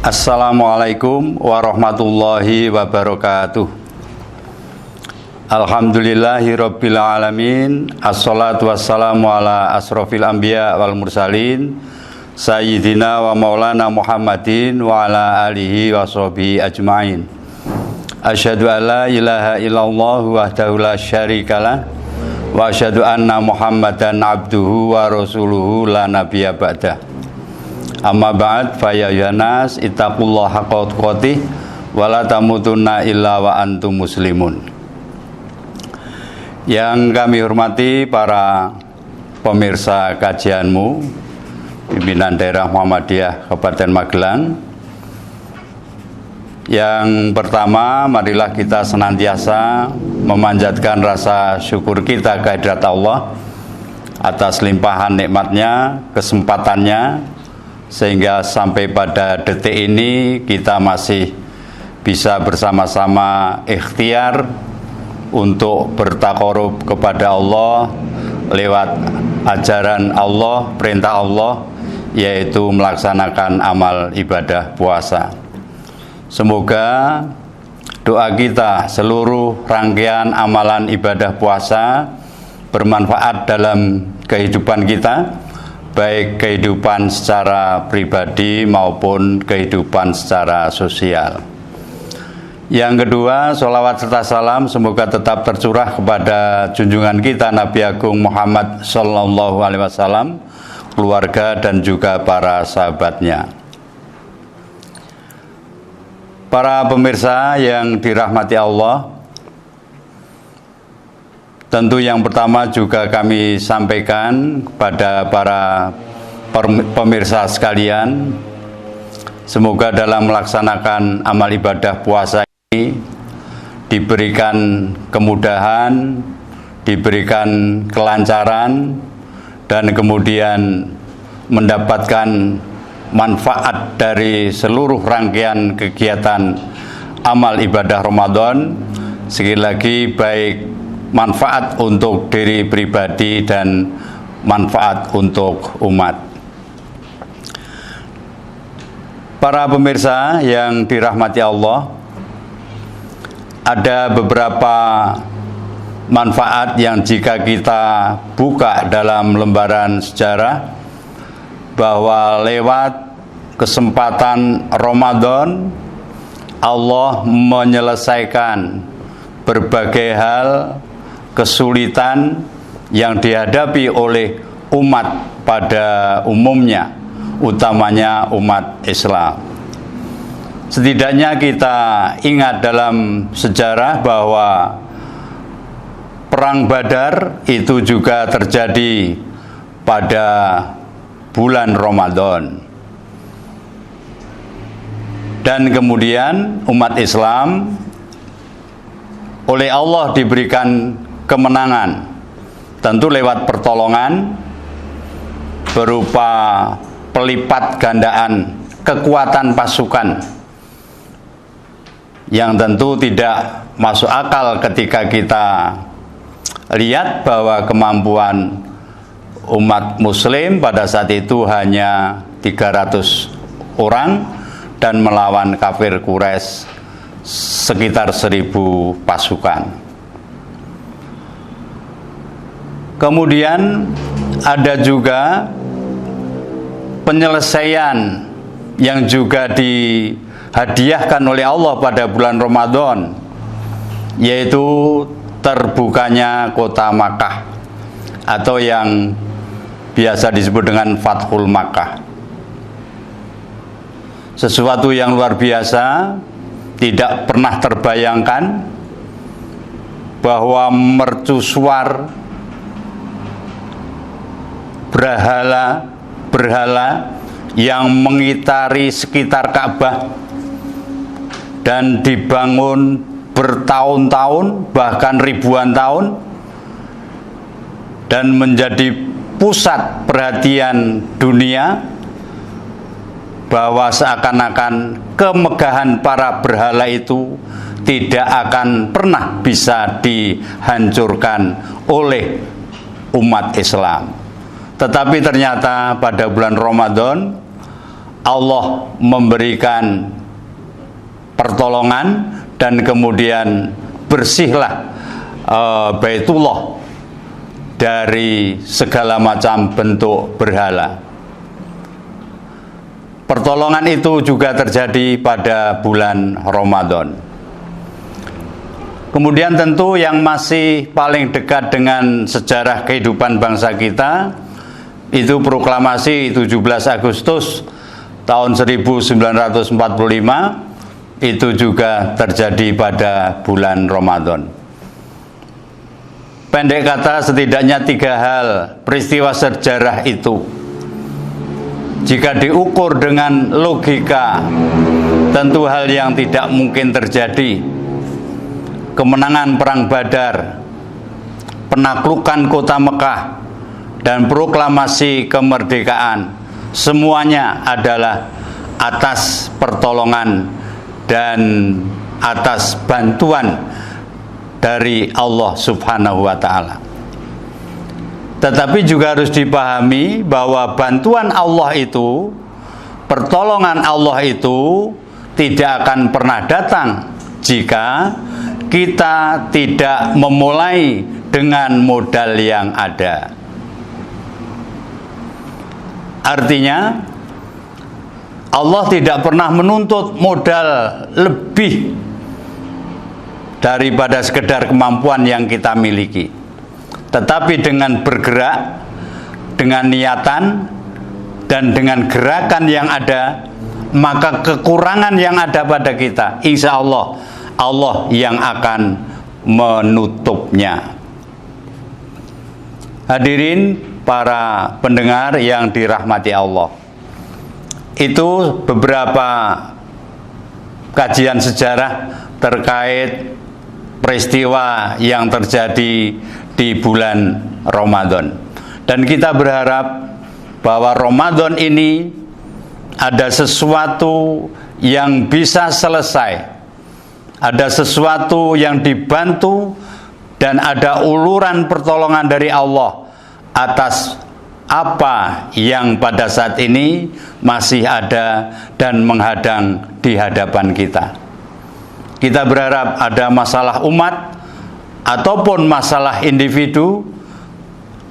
Assalamualaikum warahmatullahi wabarakatuh. Alhamdulillahirabbil alamin. Assalatu wassalamu ala asrofil anbiya wal mursalin sayyidina wa maulana Muhammadin wa ala alihi wa sahbihi ajmain. Asyhadu an la ilaha illallah wahdahu la syarikalah wa asyhadu anna Muhammadan abduhu wa rasuluhu la nabiyya ba'dah. Amma ba'd fa ya ayyuhannas ittaqullaha haqqa tuqatih wa la tamutunna illa wa antum muslimun. Yang kami hormati para pemirsa kajianmu pimpinan daerah Muhammadiyah Kabupaten Magelang. Yang pertama, marilah kita senantiasa memanjatkan rasa syukur kita kehadirat Allah atas limpahan nikmatnya, kesempatannya, sehingga sampai pada detik ini kita masih bisa bersama-sama ikhtiar untuk bertakarub kepada Allah lewat ajaran Allah, perintah Allah, yaitu melaksanakan amal ibadah puasa. Semoga doa kita, seluruh rangkaian amalan ibadah puasa bermanfaat dalam kehidupan kita, baik kehidupan secara pribadi maupun kehidupan secara sosial. Yang kedua, sholawat serta salam semoga tetap tercurah kepada junjungan kita Nabi Agung Muhammad Sallallahu Alaihi Wasallam, keluarga dan juga para sahabatnya. Para pemirsa yang dirahmati Allah, tentu yang pertama juga kami sampaikan kepada para pemirsa sekalian, semoga dalam melaksanakan amal ibadah puasa ini diberikan kemudahan, diberikan kelancaran, dan kemudian mendapatkan manfaat dari seluruh rangkaian kegiatan amal ibadah Ramadan. Sekali lagi, baik manfaat untuk diri pribadi dan manfaat untuk umat. Para pemirsa yang dirahmati Allah, ada beberapa manfaat yang jika kita buka dalam lembaran sejarah, bahwa lewat kesempatan Ramadan Allah menyelesaikan berbagai hal kesulitan yang dihadapi oleh umat pada umumnya, utamanya umat Islam. Setidaknya kita ingat dalam sejarah bahwa Perang Badar itu juga terjadi pada bulan Ramadan. Dan kemudian umat Islam oleh Allah diberikan kemenangan, tentu lewat pertolongan berupa pelipat gandaan kekuatan pasukan, yang tentu tidak masuk akal ketika kita lihat bahwa kemampuan umat muslim pada saat itu hanya 300 orang dan melawan kafir Quraisy sekitar 1000 pasukan. Kemudian ada juga penyelesaian yang juga dihadiahkan oleh Allah pada bulan Ramadan, yaitu terbukanya kota Makkah atau yang biasa disebut dengan Fathul Makkah. Sesuatu yang luar biasa, tidak pernah terbayangkan bahwa mercusuar berhala yang mengitari sekitar Ka'bah dan dibangun bertahun-tahun bahkan ribuan tahun dan menjadi pusat perhatian dunia, bahwa seakan-akan kemegahan para berhala itu tidak akan pernah bisa dihancurkan oleh umat Islam. Tetapi ternyata pada bulan Ramadan Allah memberikan pertolongan dan kemudian bersihlah Baitullah dari segala macam bentuk berhala. Pertolongan itu juga terjadi pada bulan Ramadan. Kemudian tentu yang masih paling dekat dengan sejarah kehidupan bangsa kita itu proklamasi 17 Agustus tahun 1945, itu juga terjadi pada bulan Ramadan. Pendek kata, setidaknya 3 hal peristiwa sejarah itu, jika diukur dengan logika, tentu hal yang tidak mungkin terjadi. Kemenangan Perang Badar, penaklukan kota Mekah, dan proklamasi kemerdekaan, semuanya adalah atas pertolongan dan atas bantuan dari Allah Subhanahu wa Ta'ala. Tetapi juga harus dipahami bahwa bantuan Allah itu, pertolongan Allah itu tidak akan pernah datang jika kita tidak memulai dengan modal yang ada. Artinya, Allah tidak pernah menuntut modal lebih daripada sekedar kemampuan yang kita miliki. Tetapi dengan bergerak, dengan niatan, dan dengan gerakan yang ada, maka kekurangan yang ada pada kita, insya Allah, Allah yang akan menutupnya. Hadirin para pendengar yang dirahmati Allah, itu beberapa kajian sejarah terkait peristiwa yang terjadi di bulan Ramadan. Dan kita berharap bahwa Ramadan ini ada sesuatu yang bisa selesai, ada sesuatu yang dibantu, dan ada uluran pertolongan dari Allah atas apa yang pada saat ini masih ada dan menghadang di hadapan kita. Kita berharap ada masalah umat, ataupun masalah individu,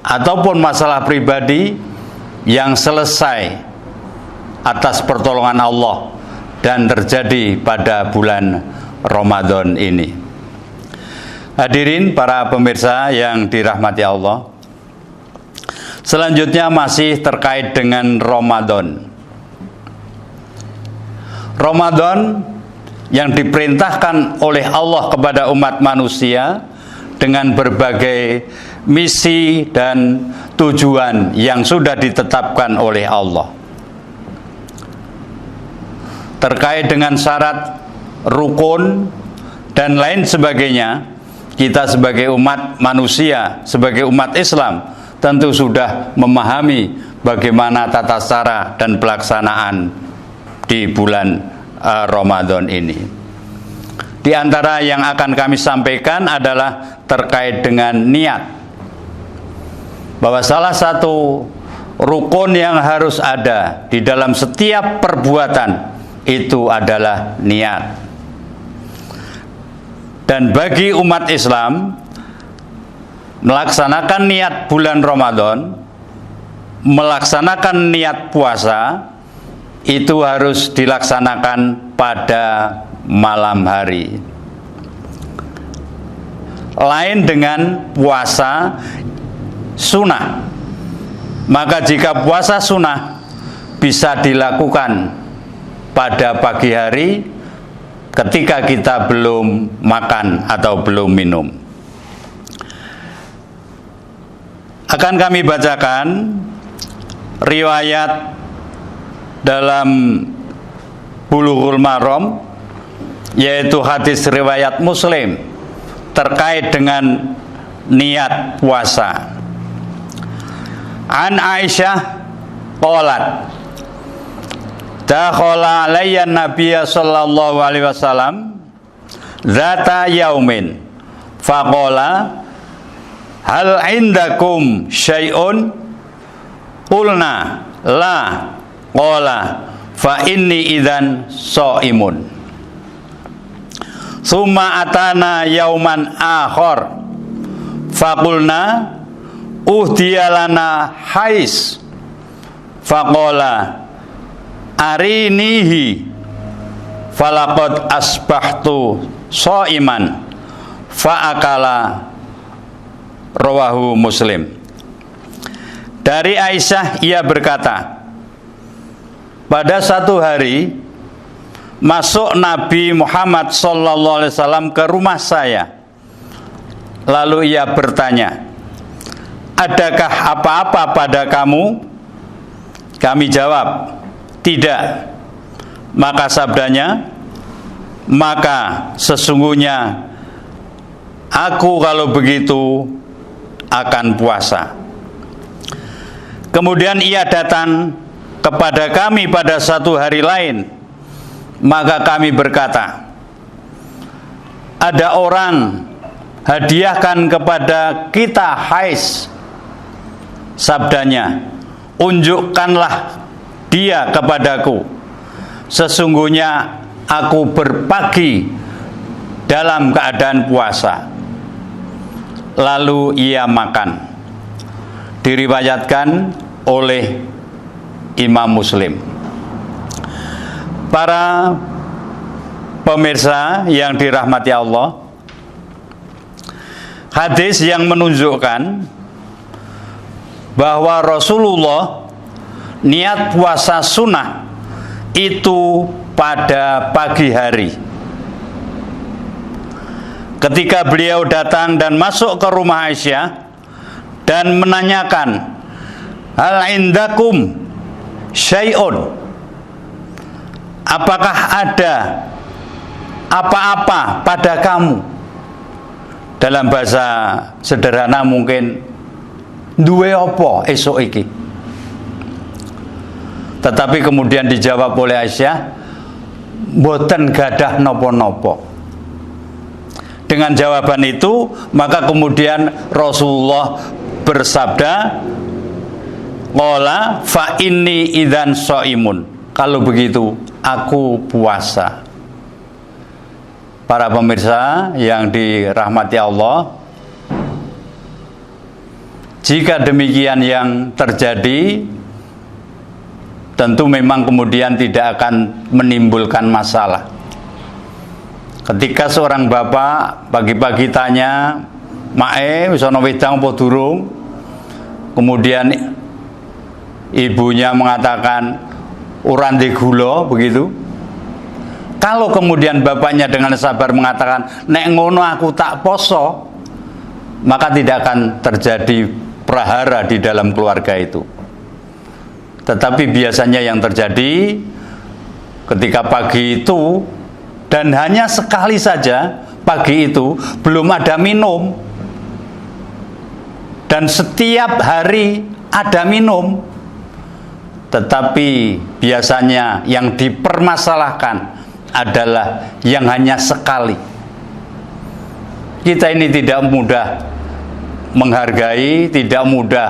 ataupun masalah pribadi yang selesai atas pertolongan Allah dan terjadi pada bulan Ramadan ini. Hadirin para pemirsa yang dirahmati Allah, selanjutnya masih terkait dengan Ramadan. Ramadan yang diperintahkan oleh Allah kepada umat manusia dengan berbagai misi dan tujuan yang sudah ditetapkan oleh Allah. Terkait dengan syarat, rukun, dan lain sebagainya, kita sebagai umat manusia, sebagai umat Islam, tentu sudah memahami bagaimana tata cara dan pelaksanaan di bulan Ramadan ini. Di antara yang akan kami sampaikan adalah terkait dengan niat, bahwa salah satu rukun yang harus ada di dalam setiap perbuatan itu adalah niat. Dan bagi umat Islam, melaksanakan niat bulan Ramadan, melaksanakan niat puasa, itu harus dilaksanakan pada malam hari. Lain dengan puasa sunnah. Maka jika puasa sunnah bisa dilakukan pada pagi hari ketika kita belum makan atau belum minum. Akan kami bacakan riwayat dalam Bulughul Maram, yaitu hadis riwayat Muslim terkait dengan niat puasa. An Aisyah qalat, dakhala alayya nabiyya sallallahu alaihi wasallam zata yaumin faqala hal indakum syai'un qulna la qala fa inni idzan shaimun. Tsumma atana yauman akhar faqulna uhdiyalana hais faqala arinihi falaqad asbahtu shaiman faakala. Rawahu Muslim. Dari Aisyah ia berkata, pada satu hari masuk Nabi Muhammad SAW ke rumah saya. Lalu ia bertanya, adakah apa-apa pada kamu? Kami jawab, tidak. Maka sabdanya, maka sesungguhnya aku kalau begitu akan puasa. Kemudian ia datang kepada kami pada satu hari lain, maka kami berkata, ada orang hadiahkan kepada kita hais. Sabdanya, unjukkanlah dia kepadaku, sesungguhnya aku berpagi dalam keadaan puasa. Lalu ia makan. Diriwayatkan oleh Imam Muslim. Para pemirsa yang dirahmati Allah, hadis yang menunjukkan bahwa Rasulullah niat puasa sunnah itu pada pagi hari. Ketika beliau datang dan masuk ke rumah Aisyah dan menanyakan, hal indakum syai'un, apakah ada apa-apa pada kamu? Dalam bahasa sederhana mungkin, duwe apa esok iki? Tetapi kemudian dijawab oleh Aisyah, mboten gadah nopo-nopo. Dengan jawaban itu, maka kemudian Rasulullah bersabda, qala fa inni idzan shaimun. Kalau begitu aku puasa. Para pemirsa yang dirahmati Allah, jika demikian yang terjadi, tentu memang kemudian tidak akan menimbulkan masalah. Ketika seorang bapak pagi-pagi tanya, "Mae, wis ana wedang apa durung?" Kemudian ibunya mengatakan, "Ora ndek gula," begitu. Kalau kemudian bapaknya dengan sabar mengatakan, "Nek ngono aku tak poso," maka tidak akan terjadi prahara di dalam keluarga itu. Tetapi biasanya yang terjadi ketika pagi itu, dan hanya sekali saja pagi itu, belum ada minum, dan setiap hari ada minum, tetapi biasanya yang dipermasalahkan adalah yang hanya sekali. Kita ini tidak mudah menghargai, tidak mudah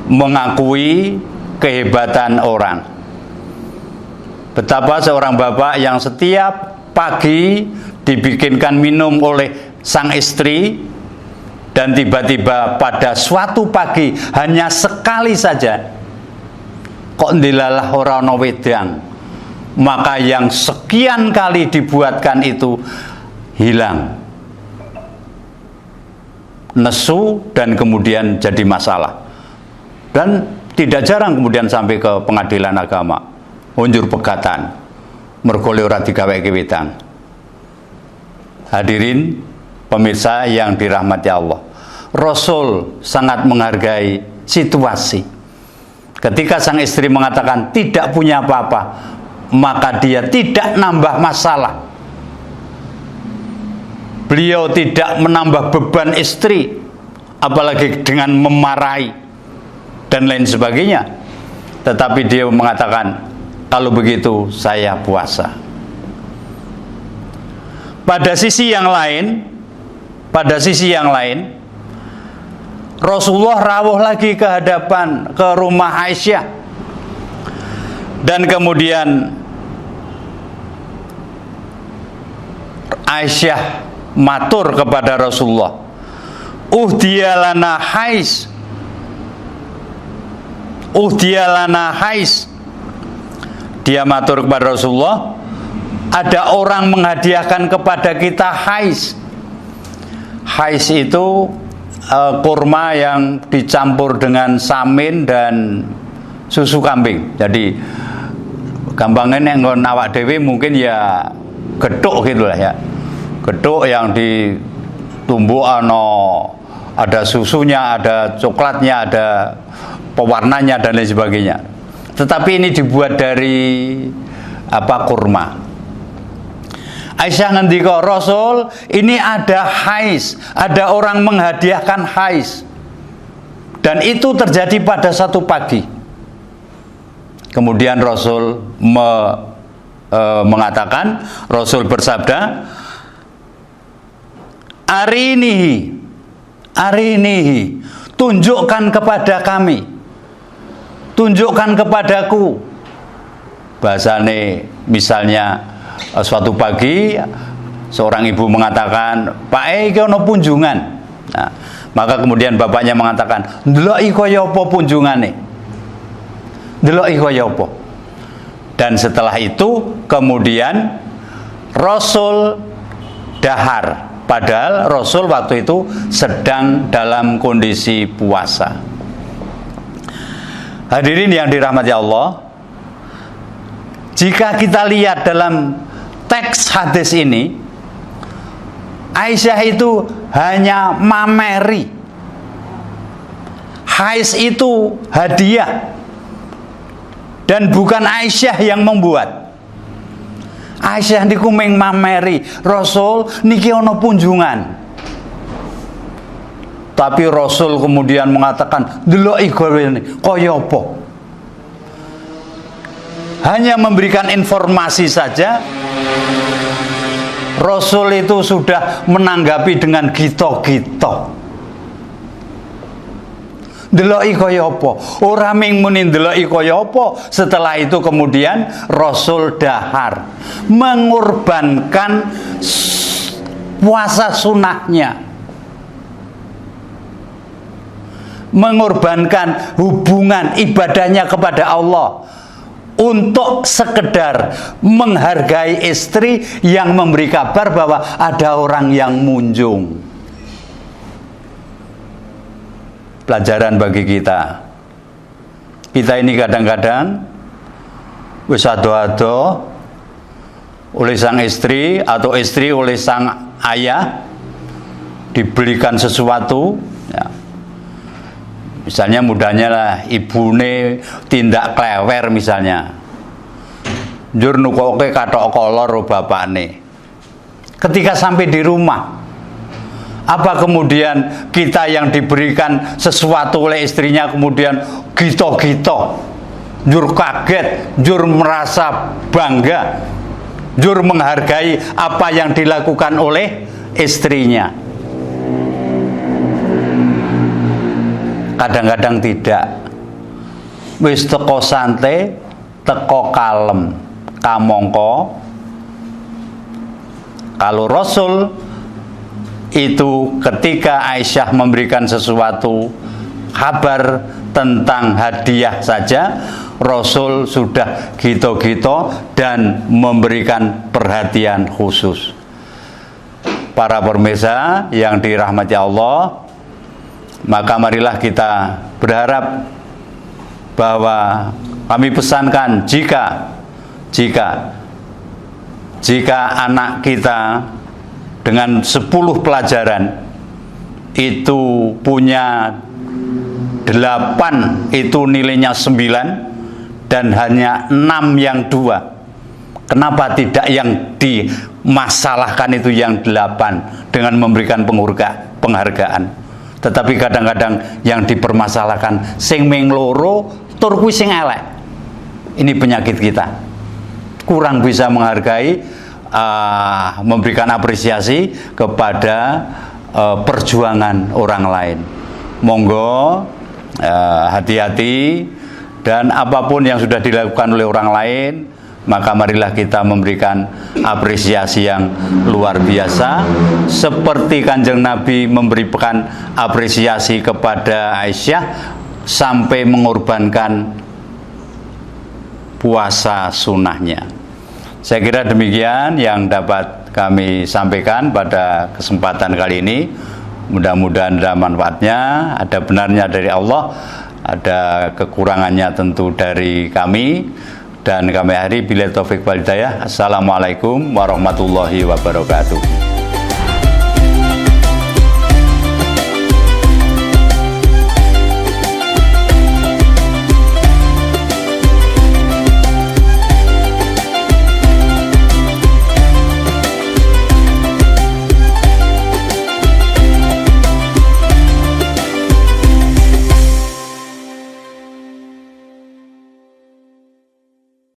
mengakui kehebatan orang. Betapa seorang bapak yang setiap pagi dibikinkan minum oleh sang istri, dan tiba-tiba pada suatu pagi hanya sekali saja kok ndilalah ora ana wedang, maka yang sekian kali dibuatkan itu hilang, nesu, dan kemudian jadi masalah. Dan tidak jarang kemudian sampai ke pengadilan agama, unjur pegatan mergo ora digaweke wedang. Hadirin pemirsa yang dirahmati Allah, Rasul sangat menghargai situasi. Ketika sang istri mengatakan tidak punya apa-apa, maka dia tidak nambah masalah. Beliau tidak menambah beban istri, apalagi dengan memarahi dan lain sebagainya. Tetapi dia mengatakan, kalau begitu saya puasa. Pada sisi yang lain, Rasulullah rawuh lagi ke rumah Aisyah, dan kemudian Aisyah matur kepada Rasulullah, uhdiyalana hais, uhdiyalana hais. Dia matur kepada Rasulullah, ada orang menghadiahkan kepada kita hais. Hais itu kurma yang dicampur dengan samin dan susu kambing. Jadi gampangnya yang awak dewe mungkin ya geduk gitulah ya. Geduk yang ditumbuk ada susunya, ada coklatnya, ada pewarnanya dan lain sebagainya. Tetapi ini dibuat dari kurma. Aisyah ngendika, Rasul, ini ada hais, ada orang menghadiahkan hais. Dan itu terjadi pada satu pagi. Kemudian Rasul mengatakan, Rasul bersabda, arinihi, tunjukkan kepada kami, tunjukkan kepadaku. Bahasane misalnya suatu pagi seorang ibu mengatakan, Pak iki ono punjungan. Nah, maka kemudian bapaknya mengatakan, ndeloki kaya apa punjungane? Ndeloki kaya apa? Dan setelah itu kemudian Rasul dahar. Padahal Rasul waktu itu sedang dalam kondisi puasa. Hadirin yang dirahmati Allah, jika kita lihat dalam teks hadis ini, Aisyah itu hanya mameri. Hais itu hadiah. Dan bukan Aisyah yang membuat. Aisyah niku mung mameri, Rasul niki ana punjungan. Tapi Rasul kemudian mengatakan, "Deloki kaya apa?" Hanya memberikan informasi saja. Rasul itu sudah menanggapi dengan gito-gito. Deloki kaya apa? Ora ming muni deloki kaya apa. Setelah itu kemudian Rasul dahar, mengorbankan puasa sunahnya, mengorbankan hubungan ibadahnya kepada Allah untuk sekedar menghargai istri yang memberi kabar bahwa ada orang yang munjung. Pelajaran bagi kita. Kita ini kadang-kadang wis ado-ado oleh sang istri atau istri oleh sang ayah dibelikan sesuatu ya. Misalnya mudahnya lah ibune tindak klewer misalnya. Njur nukoke kathok kolor bapakne. Ketika sampai di rumah, apa kemudian kita yang diberikan sesuatu oleh istrinya kemudian gito-gito, njur kaget, njur merasa bangga, njur menghargai apa yang dilakukan oleh istrinya? Kadang-kadang tidak. Wis teko santai, teko kalem, kamangka kalau Rasul itu ketika Aisyah memberikan sesuatu kabar tentang hadiah saja, Rasul sudah gito-gito dan memberikan perhatian khusus. Para pemirsa yang dirahmati Allah, maka marilah kita berharap bahwa kami pesankan jika anak kita dengan 10 pelajaran itu punya 8 itu nilainya 9 dan hanya 6 yang 2, kenapa tidak yang dimasalahkan itu yang 8 dengan memberikan penghargaan? Tetapi kadang-kadang yang dipermasalahkan sing ming loro tur kuwi sing elek. Ini penyakit kita, kurang bisa menghargai, memberikan apresiasi kepada perjuangan orang lain. Monggo hati-hati, dan apapun yang sudah dilakukan oleh orang lain maka marilah kita memberikan apresiasi yang luar biasa seperti Kanjeng Nabi memberikan apresiasi kepada Aisyah sampai mengorbankan puasa sunnahnya. Saya kira demikian yang dapat kami sampaikan pada kesempatan kali ini. Mudah-mudahan ada manfaatnya, ada benarnya dari Allah, ada kekurangannya tentu dari kami. Dan kami akhiri billahi taufik wal hidayah. Assalamualaikum warahmatullahi wabarakatuh.